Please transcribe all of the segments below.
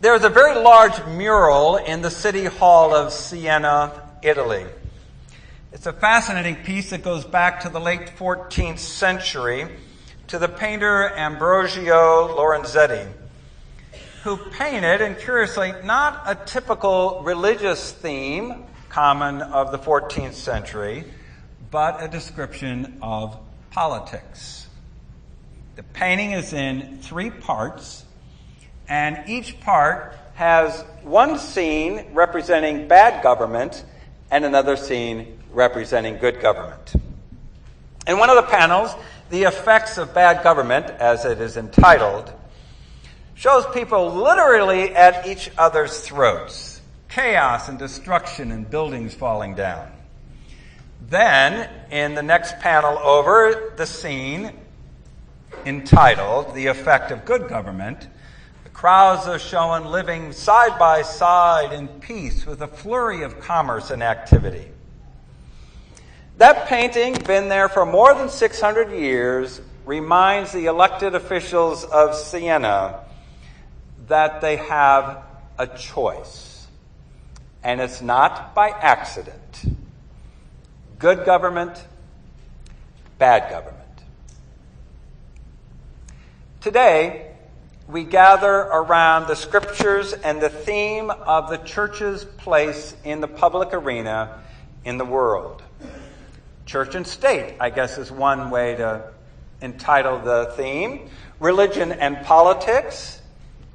There's a very large mural in the City Hall of Siena, Italy. It's a fascinating piece that goes back to the late 14th century to the painter Ambrogio Lorenzetti, who painted, and curiously, not a typical religious theme common of the 14th century, but a description of politics. The painting is in 3 parts, and each part has one scene representing bad government and another scene representing good government. In one of the panels, The Effects of Bad Government, as it is entitled, shows people literally at each other's throats. Chaos and destruction and buildings falling down. Then, in the next panel over, the scene entitled The Effect of Good Government, the crowds are shown living side by side in peace with a flurry of commerce and activity. That painting, been there for more than 600 years, reminds the elected officials of Siena that they have a choice. And it's not by accident. Good government, bad government. Today, we gather around the scriptures and the theme of the church's place in the public arena in the world. Church and state, I guess, is one way to entitle the theme. Religion and politics,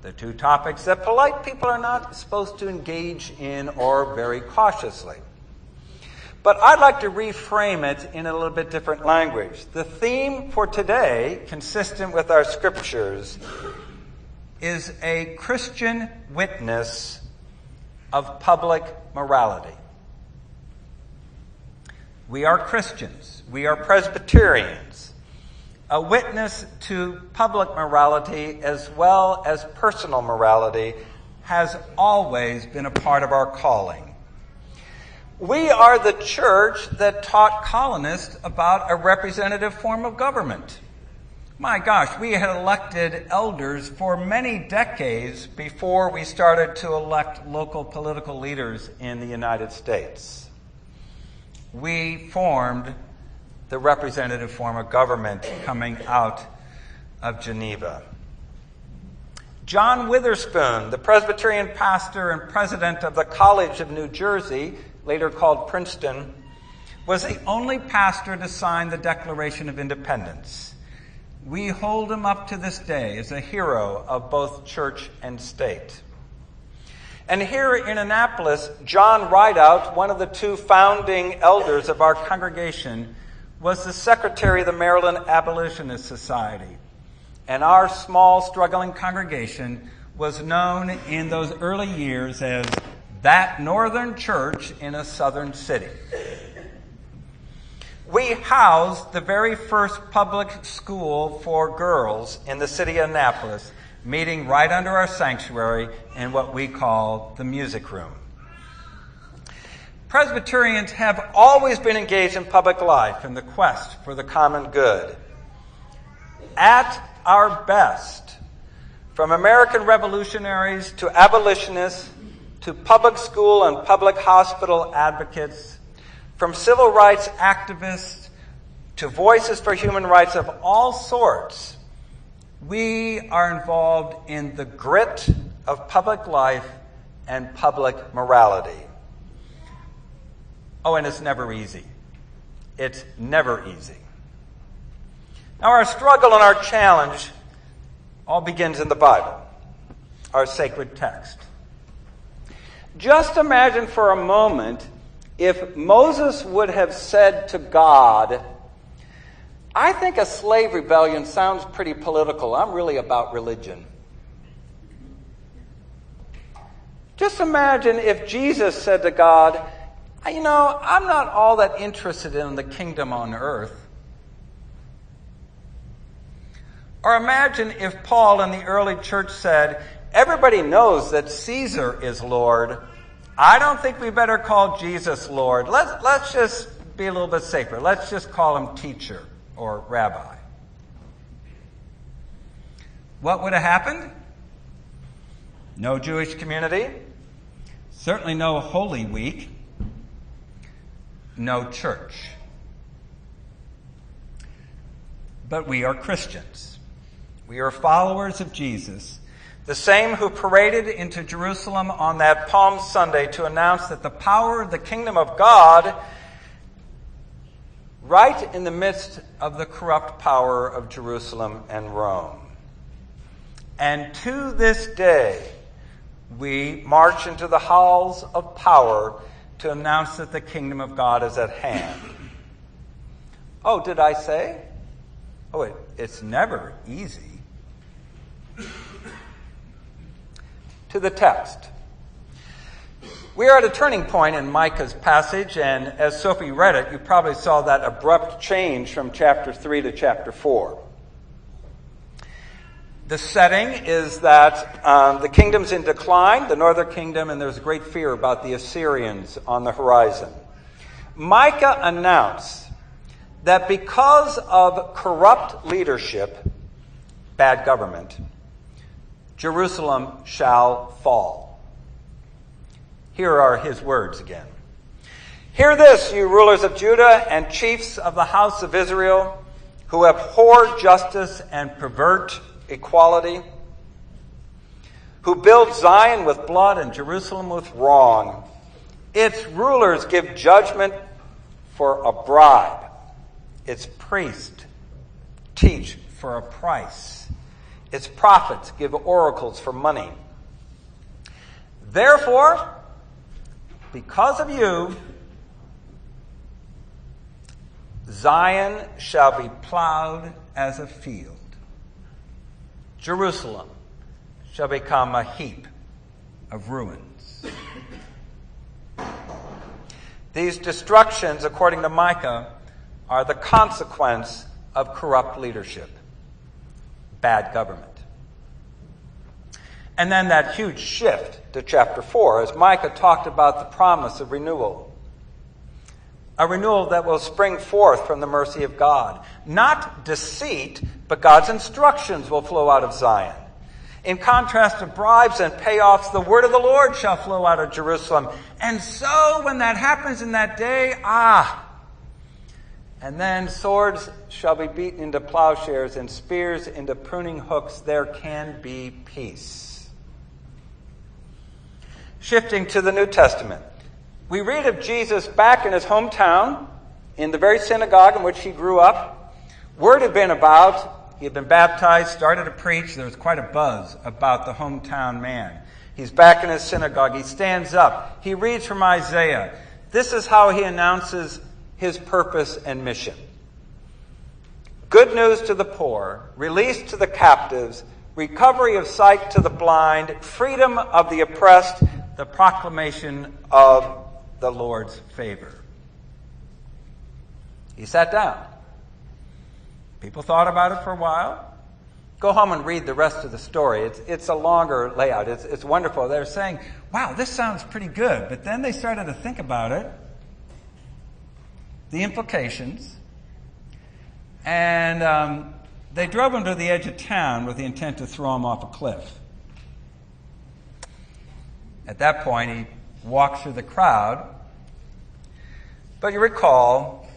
the 2 topics that polite people are not supposed to engage in or very cautiously. But I'd like to reframe it in a little bit different language. The theme for today, consistent with our scriptures, is a Christian witness of public morality. We are Christians. We are Presbyterians. A witness to public morality as well as personal morality has always been a part of our calling. We are the church that taught colonists about a representative form of government. My gosh, we had elected elders for many decades before we started to elect local political leaders in the United States. We formed the representative form of government coming out of Geneva. John Witherspoon, the Presbyterian pastor and president of the College of New Jersey, later called Princeton, was the only pastor to sign the Declaration of Independence. We hold him up to this day as a hero of both church and state. And here in Annapolis, John Rideout, one of the 2 founding elders of our congregation, was the secretary of the Maryland Abolitionist Society. And our small, struggling congregation was known in those early years as that northern church in a southern city. We housed the very first public school for girls in the city of Annapolis, meeting right under our sanctuary in what we call the music room. Presbyterians have always been engaged in public life in the quest for the common good. At our best, from American revolutionaries to abolitionists to public school and public hospital advocates, from civil rights activists to voices for human rights of all sorts, we are involved in the grit of public life and public morality. Oh, and it's never easy. It's never easy. Now, our struggle and our challenge all begins in the Bible, our sacred text. Just imagine for a moment if Moses would have said to God, I think a slave rebellion sounds pretty political. I'm really about religion. Just imagine if Jesus said to God, I'm not all that interested in the kingdom on earth. Or imagine if Paul in the early church said, everybody knows that Caesar is Lord. I don't think we better call Jesus Lord. Let's just be a little bit safer. Let's just call him teacher or rabbi. What would have happened? no Jewish community, certainly no Holy Week, no church. But we are Christians. We are followers of Jesus, the same who paraded into Jerusalem on that Palm Sunday to announce that the power of the kingdom of God, right in the midst of the corrupt power of Jerusalem and Rome. And to this day, we march into the halls of power to announce that the kingdom of God is at hand. Oh, did I say? Oh, it's never easy. To the text. We are at a turning point in Micah's passage, and as Sophie read it, you probably saw that abrupt change from chapter 3 to chapter 4. The setting is that the kingdom's in decline, the northern kingdom, and there's great fear about the Assyrians on the horizon. Micah announced that because of corrupt leadership, bad government, Jerusalem shall fall. Here are his words again. Hear this, you rulers of Judah and chiefs of the house of Israel, who abhor justice and pervert equality, who build Zion with blood and Jerusalem with wrong. Its rulers give judgment for a bribe. Its priests teach for a price. Its prophets give oracles for money. Therefore, because of you, Zion shall be plowed as a field. Jerusalem shall become a heap of ruins. These destructions, according to Micah, are the consequence of corrupt leadership, bad government. And then that huge shift to chapter 4, as Micah talked about the promise of renewal. A renewal that will spring forth from the mercy of God. Not deceit, but God's instructions will flow out of Zion. In contrast to bribes and payoffs, the word of the Lord shall flow out of Jerusalem. And so, when that happens in that day, and then swords shall be beaten into plowshares and spears into pruning hooks, there can be peace. Shifting to the New Testament. We read of Jesus back in his hometown, in the very synagogue in which he grew up. Word had been about, he had been baptized, started to preach. There was quite a buzz about the hometown man. He's back in his synagogue. He stands up. He reads from Isaiah. This is how he announces his purpose and mission. Good news to the poor, release to the captives, recovery of sight to the blind, freedom of the oppressed, the proclamation of the Lord's favor. He sat down. People thought about it for a while. Go home and read the rest of the story. It's a longer layout. It's wonderful. They're saying, wow, this sounds pretty good. But then they started to think about it, the implications, and they drove him to the edge of town with the intent to throw him off a cliff. At that point, he walked through the crowd. But you recall,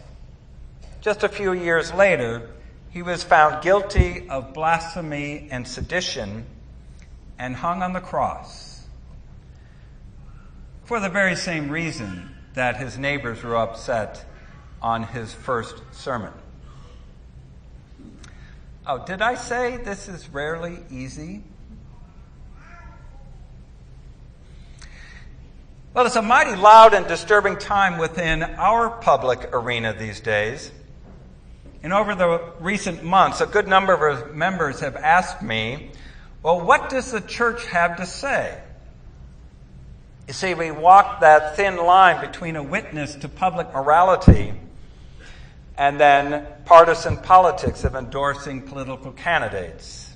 just a few years later, he was found guilty of blasphemy and sedition and hung on the cross for the very same reason that his neighbors were upset on his first sermon. Oh, did I say this is rarely easy? Well, it's a mighty loud and disturbing time within our public arena these days. And over the recent months, a good number of our members have asked me, well, what does the church have to say? You see, we walk that thin line between a witness to public morality and then partisan politics of endorsing political candidates.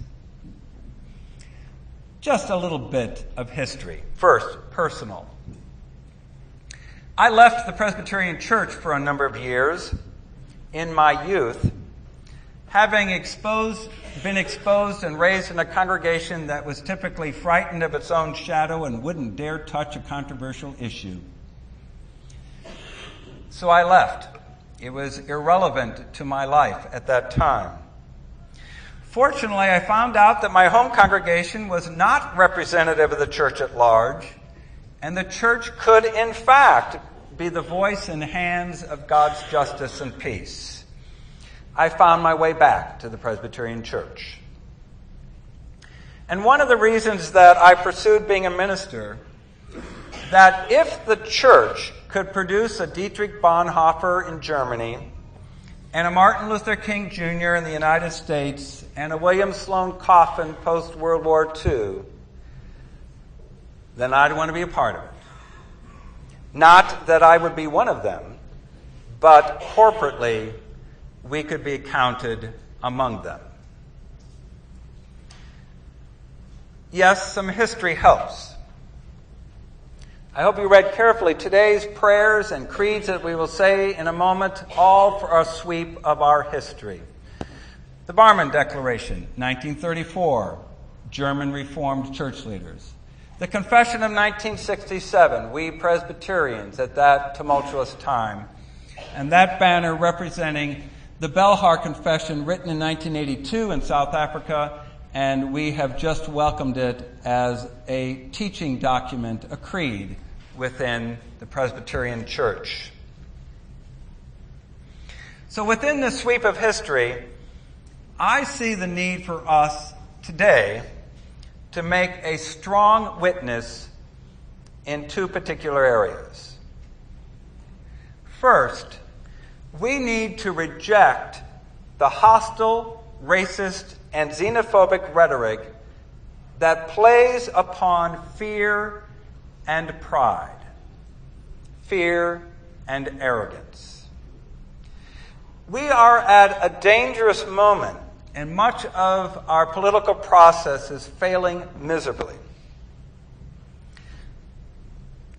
Just a little bit of history. First, personal. I left the Presbyterian Church for a number of years in my youth Having been exposed and raised in a congregation that was typically frightened of its own shadow and wouldn't dare touch a controversial issue. So I left. It was irrelevant to my life at that time. Fortunately, I found out that my home congregation was not representative of the church at large, and the church could, in fact, be the voice and hands of God's justice and peace. I found my way back to the Presbyterian Church. And one of the reasons that I pursued being a minister, that if the church could produce a Dietrich Bonhoeffer in Germany, and a Martin Luther King Jr. in the United States, and a William Sloane Coffin post-World War II, then I'd want to be a part of it. Not that I would be one of them, but corporately, we could be counted among them. Yes, some history helps. I hope you read carefully today's prayers and creeds that we will say in a moment, all for a sweep of our history. The Barmen Declaration, 1934, German Reformed church leaders. The Confession of 1967, we Presbyterians at that tumultuous time. And that banner representing the Belhar Confession, written in 1982 in South Africa, and we have just welcomed it as a teaching document, a creed, within the Presbyterian Church. So within this sweep of history, I see the need for us today to make a strong witness in two particular areas. First, we need to reject the hostile, racist, and xenophobic rhetoric that plays upon fear and pride, fear and arrogance. We are at a dangerous moment, and much of our political process is failing miserably.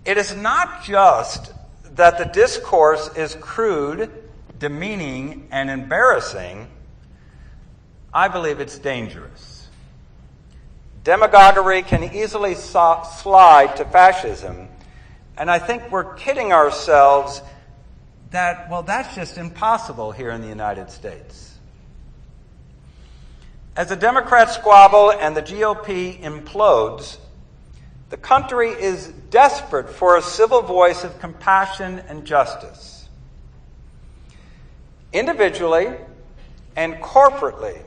It is not just that the discourse is crude, demeaning, and embarrassing. I believe it's dangerous. Demagoguery can easily slide to fascism, and I think we're kidding ourselves that, well, that's just impossible here in the United States. As the Democrats squabble and the GOP implodes, the country is desperate for a civil voice of compassion and justice. Individually and corporately,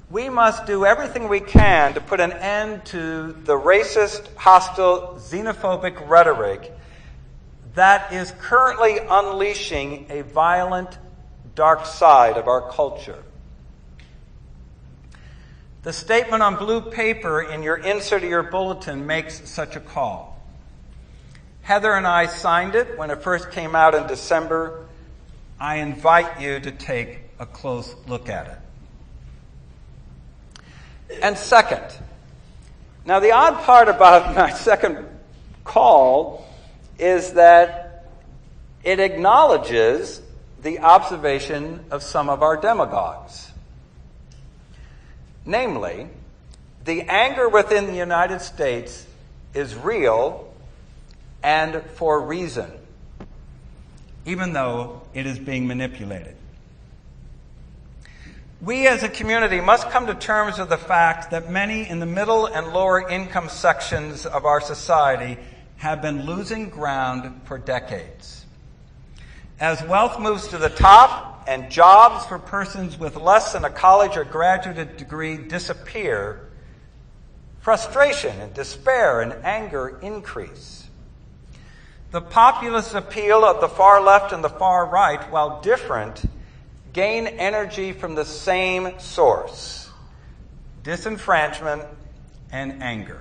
we must do everything we can to put an end to the racist, hostile, xenophobic rhetoric that is currently unleashing a violent, dark side of our culture. The statement on blue paper in your insert of your bulletin makes such a call. Heather and I signed it when it first came out in December. I invite you to take a close look at it. And second, now the odd part about my second call is that it acknowledges the observation of some of our demagogues. Namely, the anger within the United States is real and for reason, even though it is being manipulated. We as a community must come to terms with the fact that many in the middle and lower income sections of our society have been losing ground for decades. As wealth moves to the top and jobs for persons with less than a college or graduate degree disappear, frustration and despair and anger increase. The populist appeal of the far left and the far right, while different, gain energy from the same source: disenfranchisement and anger.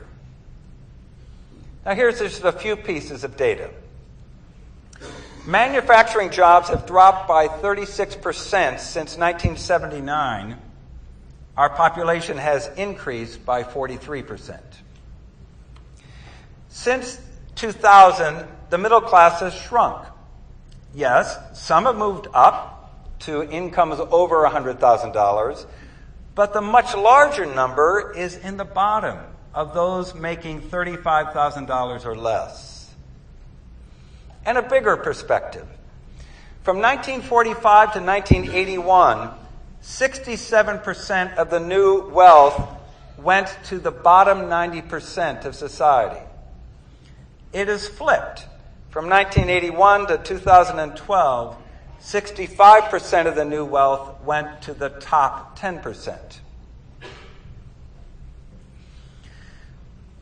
Now here's just a few pieces of data. Manufacturing jobs have dropped by 36% since 1979. Our population has increased by 43%. Since 2000, the middle class has shrunk. Yes, some have moved up, to incomes over $100,000, but the much larger number is in the bottom of those making $35,000 or less. And a bigger perspective. From 1945 to 1981, 67% of the new wealth went to the bottom 90% of society. It is flipped. From 1981 to 2012, 65% of the new wealth went to the top 10%.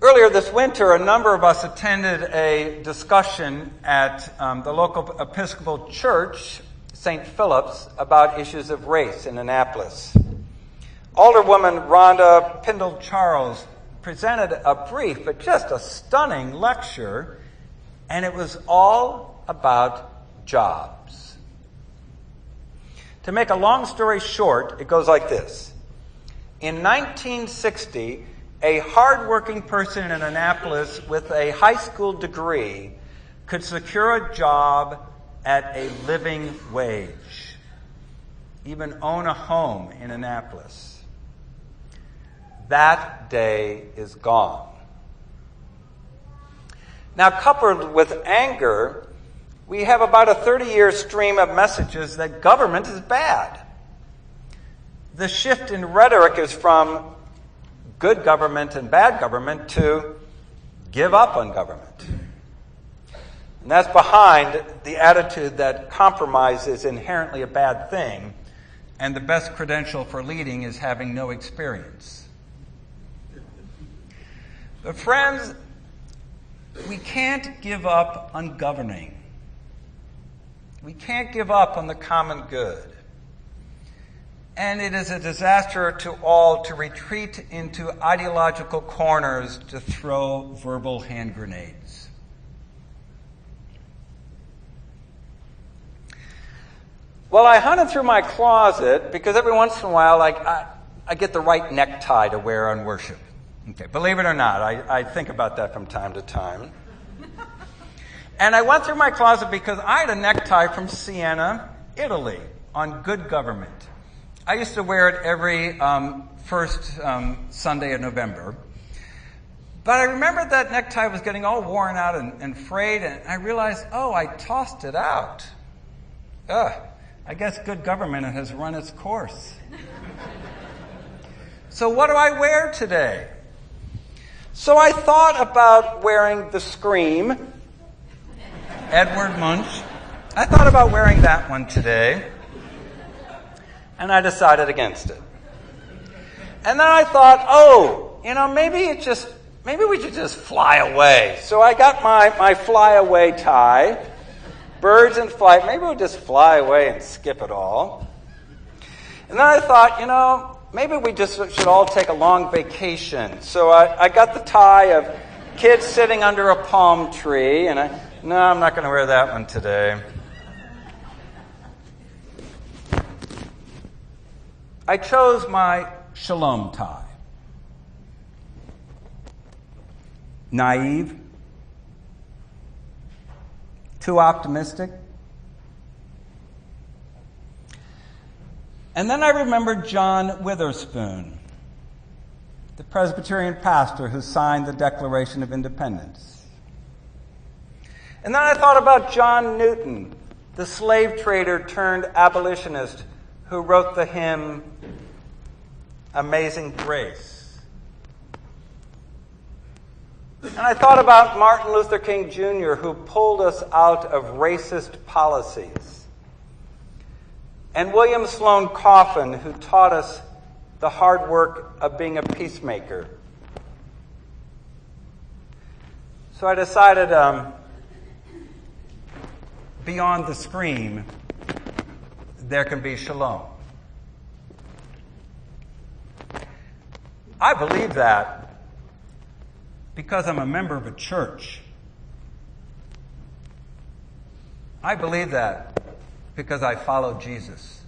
Earlier this winter, a number of us attended a discussion at the local Episcopal Church, St. Philip's, about issues of race in Annapolis. Alderwoman Rhonda Pindle-Charles presented a brief but just a stunning lecture, and it was all about jobs. To make a long story short, it goes like this. In 1960, a hardworking person in Annapolis with a high school degree could secure a job at a living wage, even own a home in Annapolis. That day is gone. Now, coupled with anger, we have about a 30-year stream of messages that government is bad. The shift in rhetoric is from good government and bad government to give up on government. And that's behind the attitude that compromise is inherently a bad thing, and the best credential for leading is having no experience. But friends, we can't give up on governing. We can't give up on the common good. And it is a disaster to all to retreat into ideological corners to throw verbal hand grenades. Well, I hunted through my closet because every once in a while I get the right necktie to wear on worship. Okay, believe it or not, I think about that from time to time. And I went through my closet because I had a necktie from Siena, Italy, on good government. I used to wear it every first Sunday of November. But I remembered that necktie was getting all worn out and frayed, and I realized, I tossed it out. I guess good government has run its course. So what do I wear today? So I thought about wearing the Scream, Edward Munch. I thought about wearing that one today, and I decided against it. And then I thought, maybe we should just fly away. So I got my fly away tie, birds in flight. Maybe we'll just fly away and skip it all. And then I thought, maybe we just should all take a long vacation. So I got the tie of kids sitting under a palm tree, and I'm not going to wear that one today. I chose my shalom tie. Naive, too optimistic. And then I remembered John Witherspoon, the Presbyterian pastor who signed the Declaration of Independence. And then I thought about John Newton, the slave trader turned abolitionist who wrote the hymn, Amazing Grace. And I thought about Martin Luther King Jr., who pulled us out of racist policies. And William Sloane Coffin, who taught us the hard work of being a peacemaker. So I decided, beyond the scream, there can be shalom. I believe that because I'm a member of a church. I believe that because I follow Jesus.